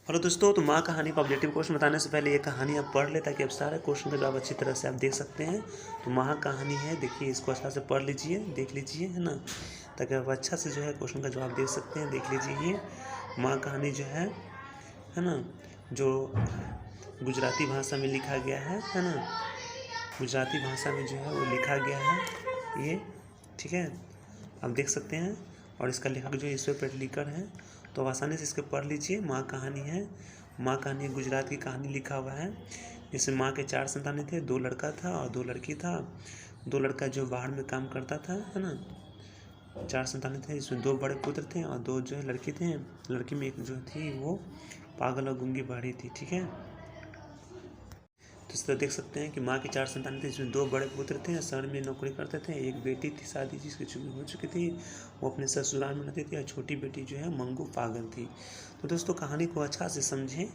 Hello दोस्तों, तो माँ कहानी का ऑब्जेक्टिव क्वेश्चन बताने से पहले ये कहानी आप पढ़ ले ताकि आप सारे क्वेश्चन का जवाब अच्छी तरह से आप देख सकते हैं। तो माँ कहानी है, देखिए इसको अच्छा से पढ़ लीजिए, देख लीजिए, है ना, ताकि आप अच्छा से जो है क्वेश्चन का जवाब दे सकते हैं। देख लीजिए ये माँ कहानी जो है ना, जो गुजराती भाषा में लिखा गया है ना, गुजराती भाषा में जो है वो लिखा गया है ये, ठीक है, आप देख सकते हैं। और इसका लेखक जो है ईश्वर पेटलीकर है। तो आसानी से इसके पढ़ लीजिए। माँ कहानी है, माँ कहानी गुजरात की कहानी लिखा हुआ है। जैसे माँ के 4 संतानें थे, 2 लड़का था और 2 लड़की था। 2 लड़का जो बाहर में काम करता था, है ना। 4 संतानें थे, इसमें 2 बड़े पुत्र थे और 2 जो है लड़की थे। लड़की में एक जो थी वो पागल और गूंगी बहरी थी, ठीक है। तो इस तरह देख सकते हैं कि माँ की 4 संतान थी, जिसमें 2 बड़े पुत्र थे, शहर में नौकरी करते थे। एक बेटी थी शादी जिसकी चुकी हो चुकी थी, वो अपने ससुराल में रहती थी, और छोटी बेटी जो है मंगू पागल थी। तो दोस्तों कहानी को अच्छा से समझें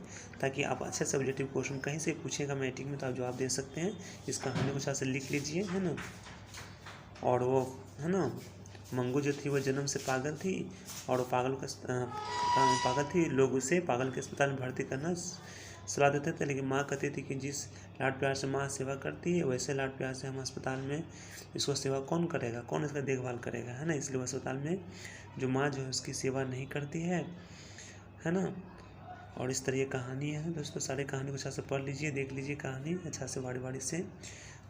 ताकि आप अच्छे से ऑब्जेक्टिव क्वेश्चन कहीं से पूछेगा मीटिंग में तो आप जवाब दे सकते हैं। इस कहानी को अच्छा से लिख लीजिए, है ना। और वो, है ना, मंगू जो थी वो जन्म से पागल थी और वो पागल थी। लोग उसे पागल के अस्पताल में भर्ती करना सलाह देते थे, लेकिन माँ कहती थी कि जिस लाड प्यार से माँ सेवा करती है वैसे लाड प्यार से हम अस्पताल में इसको सेवा कौन करेगा, कौन इसका देखभाल करेगा, है ना। इसलिए वो अस्पताल में जो माँ जो है उसकी सेवा नहीं करती है ना। और इस तरह ये कहानी है दोस्तों। सारे कहानी को अच्छा से पढ़ लीजिए, देख लीजिए कहानी अच्छा से बारी बारी से।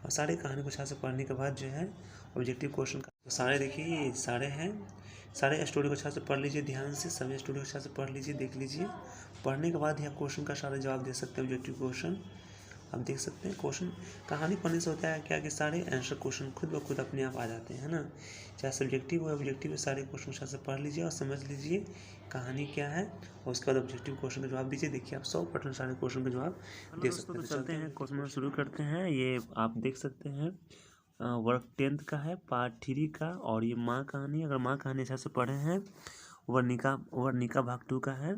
और सारे कहानी को अच्छा से पढ़ने के बाद जो है ऑब्जेक्टिव क्वेश्चन का तो सारे देखिए ये सारे हैं, सारे स्टोरी को अच्छा से पढ़ लीजिए ध्यान से। सभी स्टोरी को अच्छा से पढ़ लीजिए, देख लीजिए। पढ़ने के बाद ही आप क्वेश्चन का सारे जवाब दे सकते हैं। ऑब्जेक्टिव क्वेश्चन आप देख सकते हैं। क्वेश्चन कहानी पढ़ने से होता है क्या कि सारे आंसर क्वेश्चन खुद ब खुद अपने आप आ जाते हैं, है ना। चाहे सब्जेक्टिव हो ऑब्जेक्टिव, सारे क्वेश्चन अच्छा से पढ़ लीजिए और समझ लीजिए कहानी क्या है, और उसके बाद ऑब्जेक्टिव क्वेश्चन का जवाब दीजिए। देखिए आप 100% सारे क्वेश्चन का जवाब दे सकते हैं। तो चलते हैं क्वेश्चन शुरू करते हैं। ये आप देख सकते हैं वर्ग 10th का है, पार्ट 3 का। और ये माँ कहानी, अगर माँ कहानी अच्छा से पढ़े हैं, वर्णिका भाग 2 का है,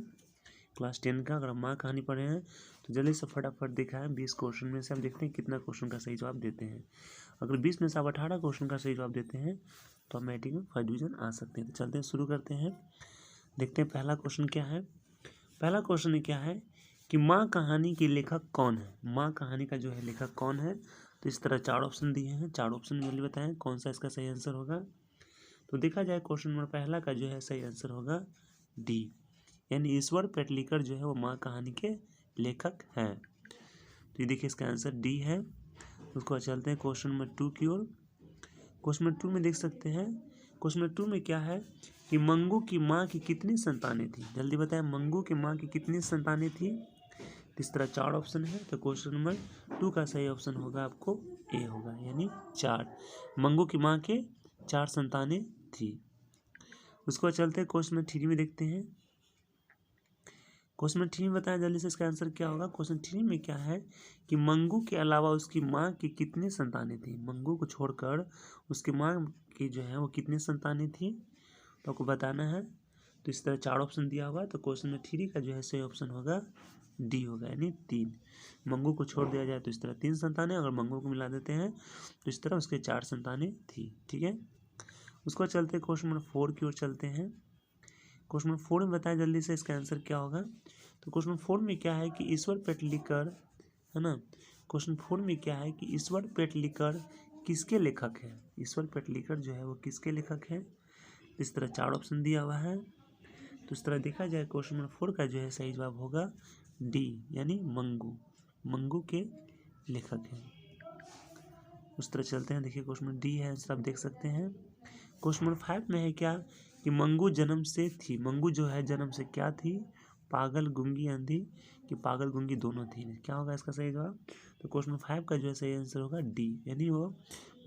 क्लास 10 का। अगर माँ कहानी पढ़े हैं तो जल्दी से फटाफट देखा है। 20 क्वेश्चन में से हम देखते हैं कितना क्वेश्चन का सही जवाब देते हैं। अगर 20 में से आप 18 क्वेश्चन का सही जवाब देते हैं तो आप मैट्रिक में फर्स्ट डिवीजन आ सकते हैं। तो चलते हैं, शुरू करते हैं। देखते हैं पहला क्वेश्चन क्या है। पहला क्वेश्चन क्या है कि माँ कहानी की लेखक कौन है। माँ कहानी का जो है लेखक कौन है। तो इस तरह 4 ऑप्शन दिए हैं, 4 ऑप्शन में जल्दी बताएं कौन सा इसका सही आंसर होगा। तो देखा जाए क्वेश्चन नंबर पहला का जो है सही आंसर होगा डी, यानी ईश्वर पेटलीकर जो है वो माँ कहानी के लेखक हैं। तो ये देखिए इसका आंसर डी है। उसको चलते हैं क्वेश्चन नंबर 2 की ओर। क्वेश्चन नंबर 2 में देख सकते हैं, क्वेश्चन नंबर 2 में क्या है कि मंगू की माँ की कितनी संतानें थी। जल्दी बताएं मंगू की माँ की कितनी संतानें थी। इस तरह 4 ऑप्शन है, तो क्वेश्चन नंबर 2 का सही ऑप्शन होगा आपको ए होगा, यानी 4। मंगू की माँ के 4 संतानें थी। उसके बाद चलते हैं क्वेश्चन नंबर 3 में देखते हैं। क्वेश्चन नंबर 3 में बताया जल्दी से इसका आंसर क्या होगा। क्वेश्चन 3 में क्या है कि मंगू के अलावा उसकी माँ की कितनी संतानें थी। मंगू को छोड़कर उसकी माँ की जो है वो कितनी संतानें थी, तो आपको बताना है। तो इस तरह 4 ऑप्शन दिया हुआ है, तो क्वेश्चन नंबर 3 का जो है सही ऑप्शन होगा डी होगा, यानी 3। मंगू को छोड़ दिया जाए तो इस तरह 3 संतानें, अगर मंगू को मिला देते हैं तो इस तरह उसके 4 संतानें थी, ठीक है। उसको चलते क्वेश्चन नंबर 4 की ओर चलते हैं। क्वेश्चन नंबर 4 में बताया जल्दी से इसका आंसर क्या होगा। तो क्वेश्चन 4 में क्या है कि ईश्वर पेटलीकर, है ना। क्वेश्चन 4 में क्या है कि ईश्वर पेटलीकर किसके लेखक है। ईश्वर पेटलीकर जो है वो किसके लेखक है। इस तरह 4 ऑप्शन दिया हुआ है, तो इस तरह देखा जाए क्वेश्चन नंबर 4 का जो है सही जवाब होगा डी, यानी मंगू के लेखक हैं। उस तरह चलते हैं, देखिए क्वेश्चन डी है आंसर, आप देख सकते हैं। क्वेश्चन नंबर 5 में है क्या कि मंगू जन्म से थी। मंगू जो है जन्म से क्या थी, पागल गूंगी अंधी, कि पागल गूंगी दोनों थी। क्या होगा इसका सही जवाब। तो क्वेश्चन नंबर 5 का जो है सही आंसर होगा डी, यानी वो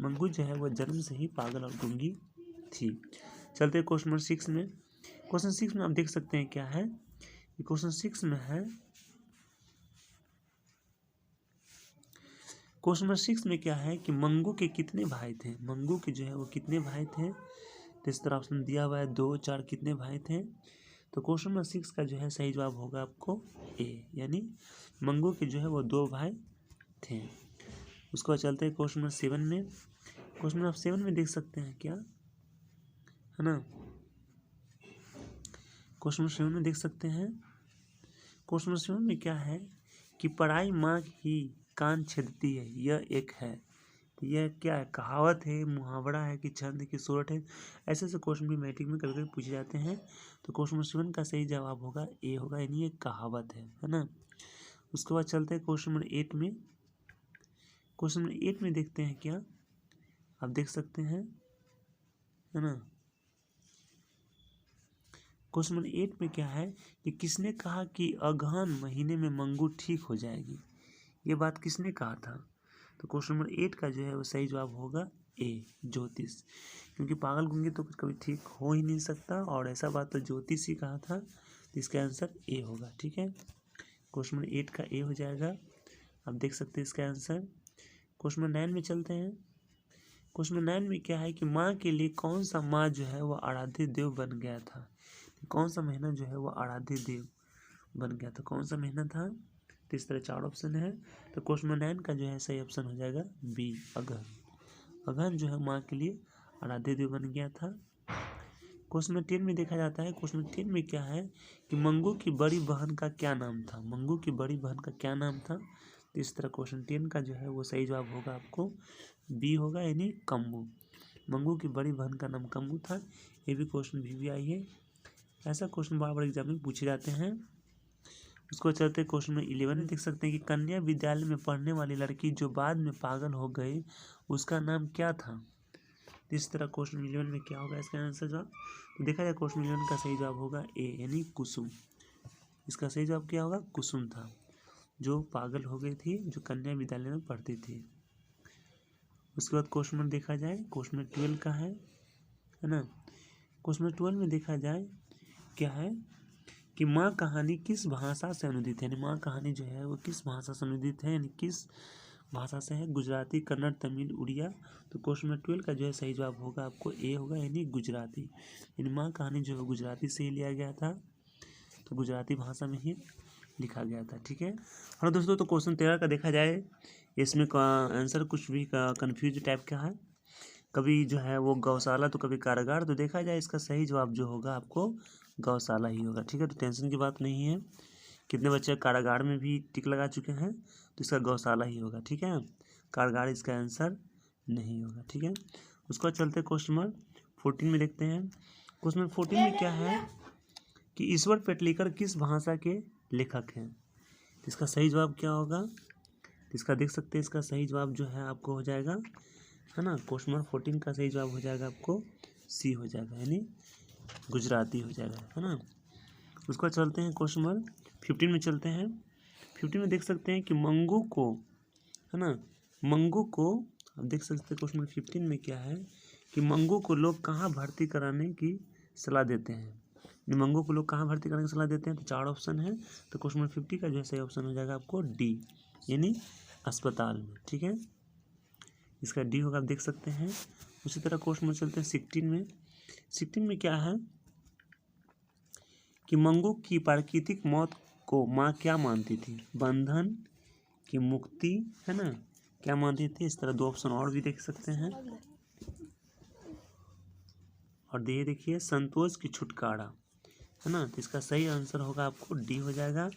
मंगू जो है वो जन्म से ही पागल और गूंगी थी। चलते हैं क्वेश्चन नंबर 6 में। क्वेश्चन 6 में आप देख सकते हैं क्या है। क्वेश्चन 6 में है, क्वेश्चन नंबर 6 में क्या है कि मंगू के कितने भाई थे। मंगू के जो है वो कितने भाई थे। तो इस तरह ऑप्शन दिया हुआ है 2, 4 कितने भाई थे। तो क्वेश्चन नंबर 6 का जो है सही जवाब होगा आपको ए, यानी मंगू के जो है वो 2 भाई थे। उसके बाद चलते हैं क्वेश्चन नंबर 7 में। क्वेश्चन नंबर 7 में देख सकते हैं क्या, है ना। क्वेश्चन नंबर 7 में देख सकते हैं, क्वेश्चन नंबर 7 में क्या है कि पराई माँ ही कान छेदती है, यह एक है। तो यह क्या है? कहावत है, मुहावरा है कि छंद है कि सोरठ है? ऐसे ऐसे क्वेश्चन भी मैट्रिक में कभी कभी पूछे जाते हैं। तो क्वेश्चन नंबर 7 का सही जवाब होगा ए होगा, यानी ये कहावत है ना। उसके बाद चलते हैं क्वेश्चन नंबर 8 में। क्वेश्चन नंबर 8 में देखते हैं क्या, आप देख सकते हैं, है ना। क्वेश्चन नंबर 8 में क्या है कि किसने कहा कि अगहन महीने में मंगू ठीक हो जाएगी? ये बात किसने कहा था? तो क्वेश्चन नंबर 8 का जो है वो सही जवाब होगा ए, ज्योतिष। क्योंकि पागल गूंगे तो कभी ठीक हो ही नहीं सकता, और ऐसा बात तो ज्योतिष ही कहा था, तो इसका आंसर ए होगा। ठीक है, क्वेश्चन नंबर 8 का ए हो जाएगा। आप देख सकते हैं इसका आंसर। क्वेश्चन नंबर 9 में चलते हैं। क्वेश्चन नंबर 9 में क्या है कि माँ के लिए कौन सा माह जो है वो आराध्य देव बन गया था? कौन सा महीना जो है वो आराध्य देव बन गया था? कौन सा महीना था? तो इस तरह 4 ऑप्शन है। तो क्वेश्चन नंबर 9 का जो है सही ऑप्शन हो जाएगा बी, अगहन। अगहन जो है माँ के लिए आराध्य देव बन गया था। क्वेश्चन नंबर 10 में देखा जाता है। क्वेश्चन नंबर 10 में क्या है कि मंगू की बड़ी बहन का क्या नाम था? मंगू की बड़ी बहन का क्या नाम था? तो इस तरह क्वेश्चन 10 का जो है वो सही जवाब होगा आपको बी होगा, यानी कम्बू। मंगू की बड़ी बहन का नाम कम्बू था। ये भी क्वेश्चन भी आई है। ऐसा क्वेश्चन बार बार एग्जाम में पूछे जाते हैं। उसको चलते क्वेश्चन में 11 में देख सकते हैं कि कन्या विद्यालय में पढ़ने वाली लड़की जो बाद में पागल हो गई उसका नाम क्या था? इस तरह क्वेश्चन 11 में क्या होगा इसका आंसर जवाब? तो देखा जाए क्वेश्चन 11 का सही जवाब होगा ए, यानी कुसुम। इसका सही जवाब क्या होगा? कुसुम था, जो पागल हो गई थी, जो कन्या विद्यालय में पढ़ती थी। उसके बाद क्वेश्चन में देखा जाए, क्वेश्चन 12 का है ना। क्वेश्चन 12 में देखा जाए क्या है कि माँ कहानी किस भाषा से अनुदित है? यानी माँ कहानी जो है वो किस भाषा से अनुदित है, यानी किस भाषा से है? गुजराती, कन्नड़, तमिल, उड़िया। तो क्वेश्चन नंबर 12 का जो है सही जवाब होगा आपको ए होगा, यानी गुजराती। यानी माँ कहानी जो है गुजराती से ही लिया गया था, तो गुजराती भाषा में ही लिखा गया था। ठीक है। और दोस्तों, तो क्वेश्चन 13 का देखा जाए, इसमें का आंसर कुछ भी कन्फ्यूज टाइप का है। कभी जो है वो गौशाला तो कभी कारागार, तो देखा जाए इसका सही जवाब जो होगा आपको गौशाला ही होगा। ठीक है, तो टेंशन की बात नहीं है। कितने बच्चे कारागार में भी टिक लगा चुके हैं, तो इसका गौशाला ही होगा। ठीक है, कारागार इसका आंसर नहीं होगा। ठीक है, उसको चलते क्वेश्चन नंबर 14 में देखते हैं। क्वेश्चन नंबर 14 में क्या है कि ईश्वर पेटलीकर किस भाषा के लेखक हैं? इसका सही जवाब क्या होगा? इसका देख सकते हैं, इसका सही जवाब जो है आपको हो जाएगा, है ना। क्वेश्चन नंबर 14 का सही जवाब हो जाएगा आपको सी हो जाएगा, यानी गुजराती हो जाएगा, है ना। उसको चलते हैं क्वेश्चन नंबर 15 में चलते हैं। 15 में देख सकते हैं कि मंगू को, है ना, मंगू को आप देख सकते हैं क्वेश्चन नंबर 15 में क्या है कि मंगू को लोग कहाँ भर्ती कराने की सलाह देते हैं? मंगू को लोग कहाँ भर्ती कराने की सलाह देते हैं? तो 4 ऑप्शन है। तो क्वेश्चन नंबर 50 का जो है सही ऑप्शन हो जाएगा आपको डी, यानी अस्पताल में। ठीक है, इसका डी होगा, आप देख सकते हैं। उसी तरह क्वेश्चन में चलते हैं 16 में। 16 में क्या है कि मंगू की प्राकृतिक मौत को माँ क्या मानती थी? बंधन की मुक्ति, है ना, क्या मानती थी? इस तरह 2 ऑप्शन और भी देख सकते हैं। और ये देखिए संतोष की छुटकारा, है ना। तो इसका सही आंसर होगा आपको डी हो जाएगा,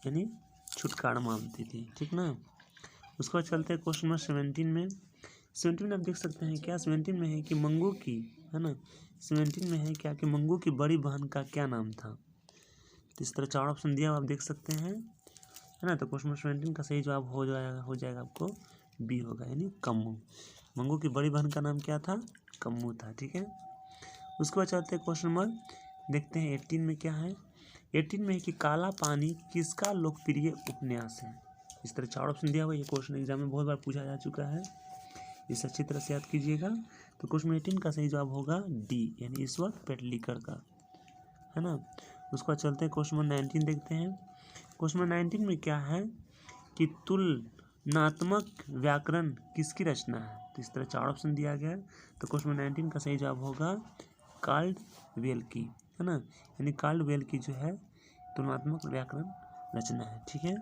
यानी छुटकारा मानती थी। ठीक ना। उसके बाद चलते हैं क्वेश्चन नंबर 17 में। 17 में आप देख सकते हैं क्या 17 में है कि मंगू की, है ना, 17 में है क्या कि मंगू की बड़ी बहन का क्या नाम था? तो इस तरह 4 ऑप्शन दिया आप देख सकते हैं, है ना। तो क्वेश्चन नंबर 17 का सही जवाब हो जाएगा आपको बी होगा, यानी कम्मू। मंगू की बड़ी बहन का नाम क्या था? कम्मू था। ठीक है, उसके बाद चलते हैं क्वेश्चन नंबर देखते हैं 18 में क्या है। 18 में है कि काला पानी किसका लोकप्रिय उपन्यास है? इस तरह 4 ऑप्शन दिया हुआ। ये क्वेश्चन एग्जाम में बहुत बार पूछा जा चुका है, इसे अच्छी तरह से याद कीजिएगा। तो क्वेश्चन 18 का सही जवाब होगा डी, यानी ईश्वर पेटलीकर का, है ना। उसके बाद चलते हैं क्वेश्चन नंबर 19 देखते हैं। क्वेश्चन नंबर 19 में क्या है कि तुलनात्मक व्याकरण किसकी रचना है? तो इस तरह 4 ऑप्शन दिया गया है। तो क्वेश्चन नंबर 19 का सही जवाब होगा काल्डवेल की, है ना, यानी काल्डवेल की जो है तुलनात्मक व्याकरण रचना है। ठीक है।